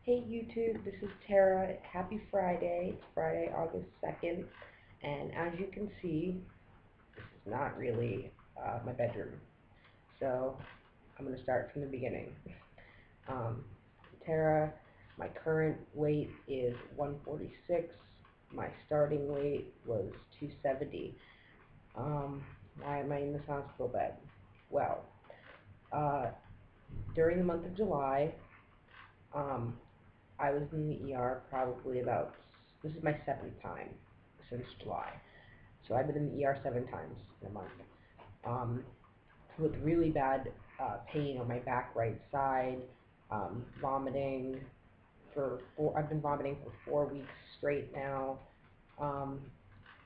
Hey YouTube, this is Tara. Happy Friday. It's Friday, August 2nd, and as you can see, this is not really my bedroom. So I'm going to start from the beginning. Um, Tara, my current weight is 146. My starting weight was 270. Why am I in this hospital bed? Well, uh, during the month of July, um, I was in the ER probably this is my seventh time since July. So I've been in the ER 7 times in a month. Um, with really bad pain on my back right side, vomiting I've been vomiting for 4 weeks straight now. Um,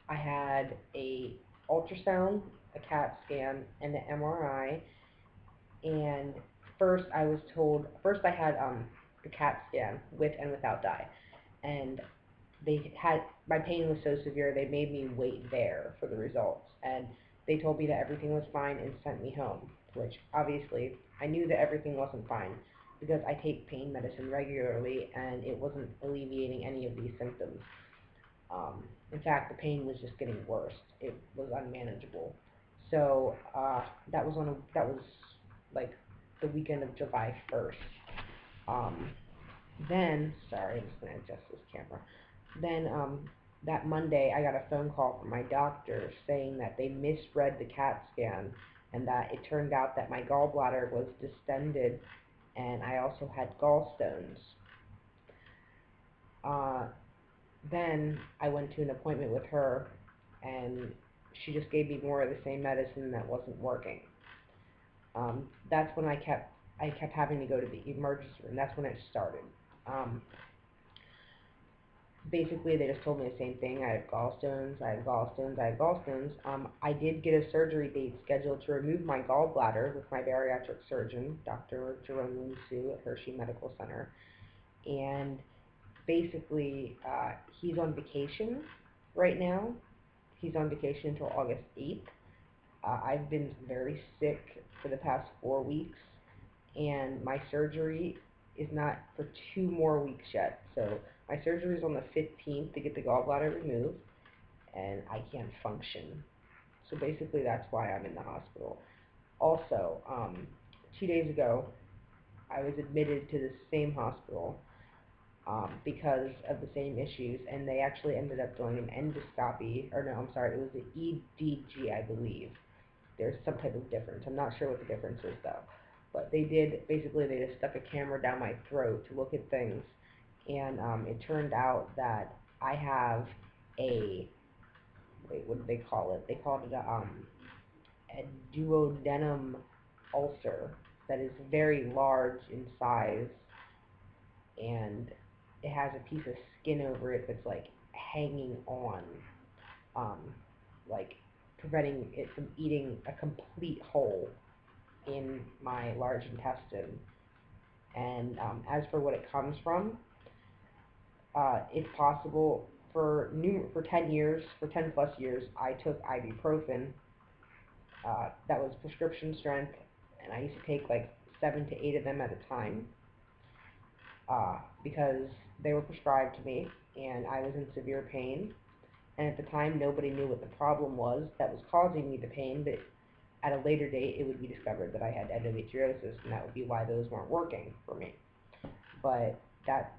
I had a ultrasound, a CAT scan, and an MRI. And first I had the CAT scan with and without dye, and my pain was so severe they made me wait there for the results, and they told me that everything was fine and sent me home, which obviously I knew that everything wasn't fine because I take pain medicine regularly and it wasn't alleviating any of these symptoms. In fact, the pain was just getting worse. It was unmanageable. So that was like the weekend of July 1st. Um, sorry, I'm just gonna adjust this camera. Then that Monday, I got a phone call from my doctor saying that they misread the CAT scan and that it turned out that my gallbladder was distended and I also had gallstones. Uh, then I went to an appointment with her and she just gave me more of the same medicine that wasn't working. That's when I kept having to go to the emergency room. That's when it started. Um, Basically they just told me the same thing. I have gallstones, I have gallstones, I have gallstones. I did get a surgery date scheduled to remove my gallbladder with my bariatric surgeon, Dr. Jerome Sue at Hershey Medical Center. And basically, he's on vacation right now. He's on vacation until August 8th. I've been very sick for the past 4 weeks, and my surgery is not for 2 more weeks yet. So my surgery is on the 15th to get the gallbladder removed, and I can't function. So basically, that's why I'm in the hospital. Also, 2 days ago, I was admitted to the same hospital because of the same issues, and they actually ended up doing an endoscopy, or no, I'm sorry, it was the EDG, I believe. There's some type of difference. I'm not sure what the difference is though. But basically they just stuck a camera down my throat to look at things, and it turned out that I have what did they call it? They called it a duodenum ulcer that is very large in size, and it has a piece of skin over it that's like hanging on, um, like preventing it from eating a complete hole in my large intestine. And as for what it comes from, it's possible for 10 years, for 10 plus years, I took ibuprofen. That was prescription strength, and I used to take like 7 to 8 of them at a time because they were prescribed to me, and I was in severe pain. And at the time, nobody knew what the problem was that was causing me the pain, but at a later date, it would be discovered that I had endometriosis, and that would be why those weren't working for me. But that's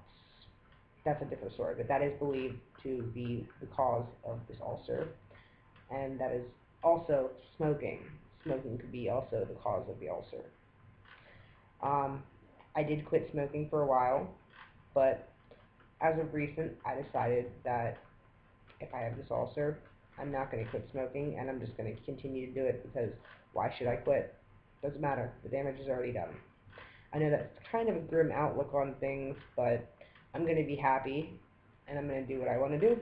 a different story. But that is believed to be the cause of this ulcer, and that is also smoking. Smoking could be also the cause of the ulcer. Um, I did quit smoking for a while, but as of recent, I decided that if I have this ulcer, I'm not going to quit smoking, and I'm just going to continue to do it because why should I quit? Doesn't matter. The damage is already done. I know that's kind of a grim outlook on things, but I'm going to be happy, and I'm going to do what I want to do,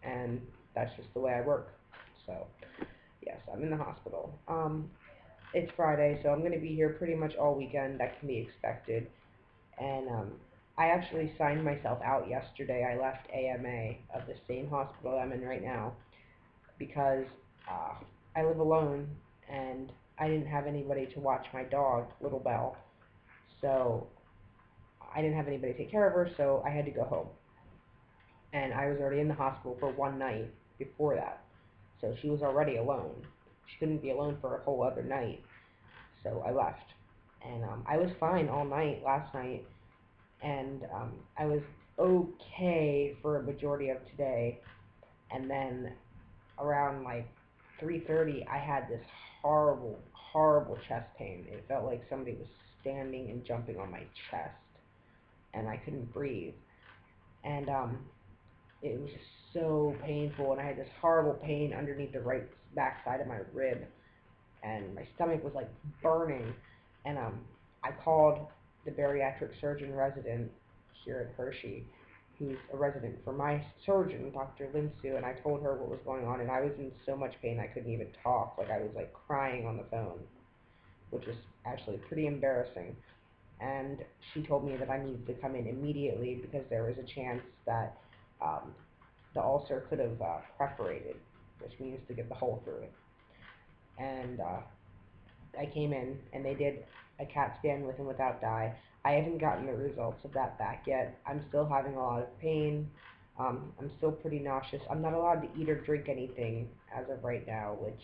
and that's just the way I work. So, yes, I'm in the hospital. It's Friday, so I'm going to be here pretty much all weekend. That can be expected. And I actually signed myself out yesterday. I left AMA of the same hospital I'm in right now because uh, I live alone and I didn't have anybody to watch my dog, Little Belle. So I didn't have anybody to take care of her, so I had to go home. And I was already in the hospital for one night before that, so she was already alone. She couldn't be alone for a whole other night, so I left. And I was fine all night last night, and I was okay for a majority of today. And then around like 3:30, I had this horrible, horrible chest pain. It felt like somebody was standing and jumping on my chest, and I couldn't breathe. And it was just so painful, and I had this horrible pain underneath the right back side of my rib, and my stomach was like burning. And I called the bariatric surgeon resident here at Hershey, who's a resident for my surgeon, Dr. Linsu, and I told her what was going on, and I was in so much pain I couldn't even talk. Like, I was like crying on the phone, which was actually pretty embarrassing. And she told me that I needed to come in immediately because there was a chance that um, the ulcer could have perforated, which means to get the hole through it. And I came in, and they did a CAT scan with and without dye. I haven't gotten the results of that back yet. I'm still having a lot of pain. I'm still pretty nauseous. I'm not allowed to eat or drink anything as of right now, which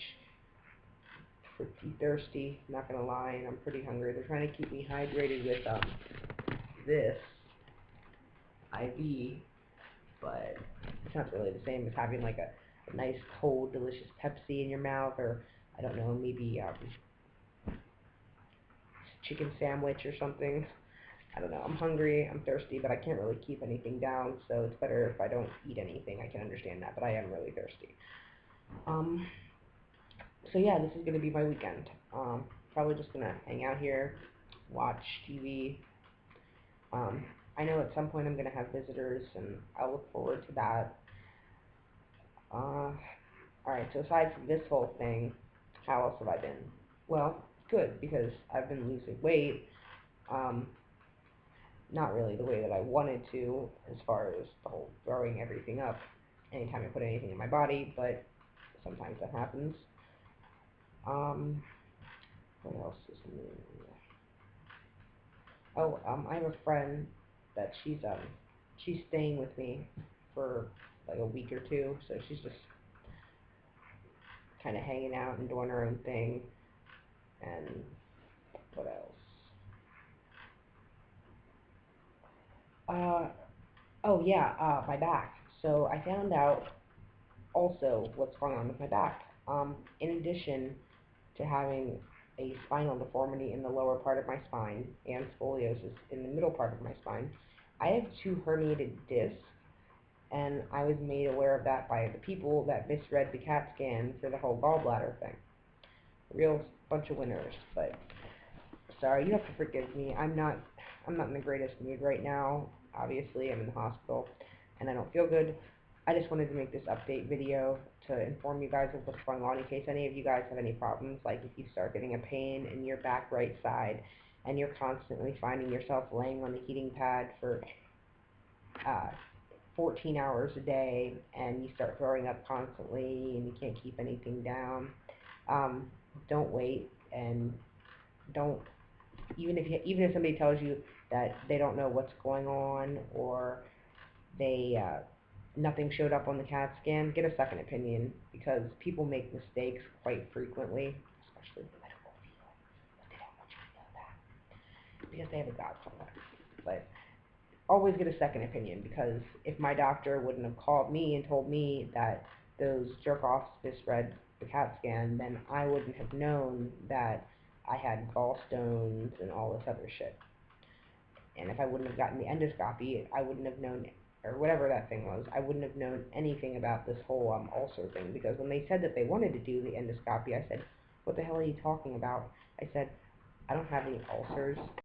pretty thirsty, not gonna lie, and I'm pretty hungry. They're trying to keep me hydrated with this IV, but it's not really the same as having like a nice cold delicious Pepsi in your mouth, or I don't know, maybe chicken sandwich or something. I don't know. I'm hungry, I'm thirsty, but I can't really keep anything down, so it's better if I don't eat anything. I can understand that, but I am really thirsty. Um, so yeah, this is gonna be my weekend. Probably just gonna hang out here, watch TV. Um, I know at some point I'm gonna have visitors, and I'll look forward to that. Alright, so aside from this whole thing, how else have I been? Well, good, because I've been losing weight. Um, not really the way that I wanted to, as far as the whole throwing everything up anytime I put anything in my body, but sometimes that happens. What else is new? Oh, I have a friend that she's staying with me for like a week or two, so she's just kind of hanging out and doing her own thing. And what else? Uh, oh yeah, my back. So I found out also what's going on with my back. In addition to having a spinal deformity in the lower part of my spine and scoliosis in the middle part of my spine, I have two herniated discs, and I was made aware of that by the people that misread the CAT scan for the whole gallbladder thing. Real bunch of winners, but sorry, you have to forgive me. I'm not in the greatest mood right now. Obviously, I'm in the hospital, and I don't feel good. I just wanted to make this update video to inform you guys of what's going on in case any of you guys have any problems, like if you start getting a pain in your back right side and you're constantly finding yourself laying on the heating pad for uh, 14 hours a day, and you start throwing up constantly and you can't keep anything down. Um, don't wait, and don't, even if somebody tells you that they don't know what's going on, or they nothing showed up on the CAT scan, get a second opinion, because people make mistakes quite frequently, especially in the medical field, but they don't want you to know that because they have a God complex. But always get a second opinion, because if my doctor wouldn't have called me and told me that those jerk-offs misread the CAT scan, then I wouldn't have known that I had gallstones and all this other shit. And if I wouldn't have gotten the endoscopy, I wouldn't have known, or whatever that thing was, I wouldn't have known anything about this whole ulcer thing, because when they said that they wanted to do the endoscopy, I said, what the hell are you talking about? I said, I don't have any ulcers.